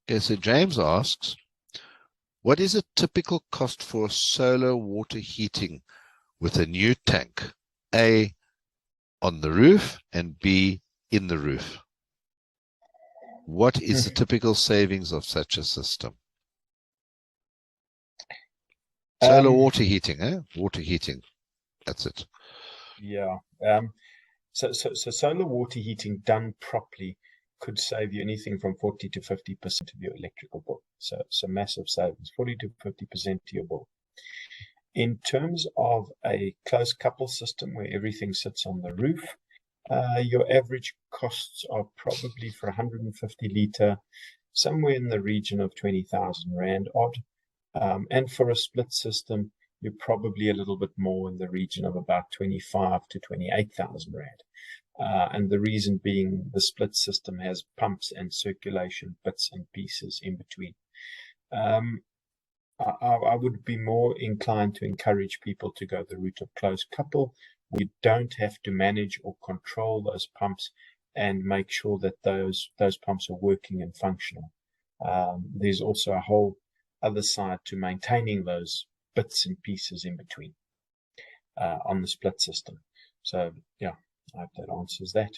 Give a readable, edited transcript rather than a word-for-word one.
Okay, so James asks, what is a typical cost for solar water heating with a new tank? A, on the roof, and B, in the roof. What is the typical savings of such a system? Solar water heating, eh? Water heating. That's it. Yeah. So solar water heating done properly could save you anything from 40 to 50% of your electrical bill. So massive savings, 40 to 50% of your bill. In terms of a closed couple system where everything sits on the roof, your average costs are probably for 150 litre, somewhere in the region of 20,000 Rand odd. And for a split system, you're probably a little bit more in the region of about 25 to 28,000 Rand. And the reason being the split system has pumps and circulation bits and pieces in between. I would be more inclined to encourage people to go the route of closed couple. We don't have to manage or control those pumps and make sure that those pumps are working and functional. There's also a whole other side to maintaining those bits and pieces in between on the split system. So yeah, I hope that answers that.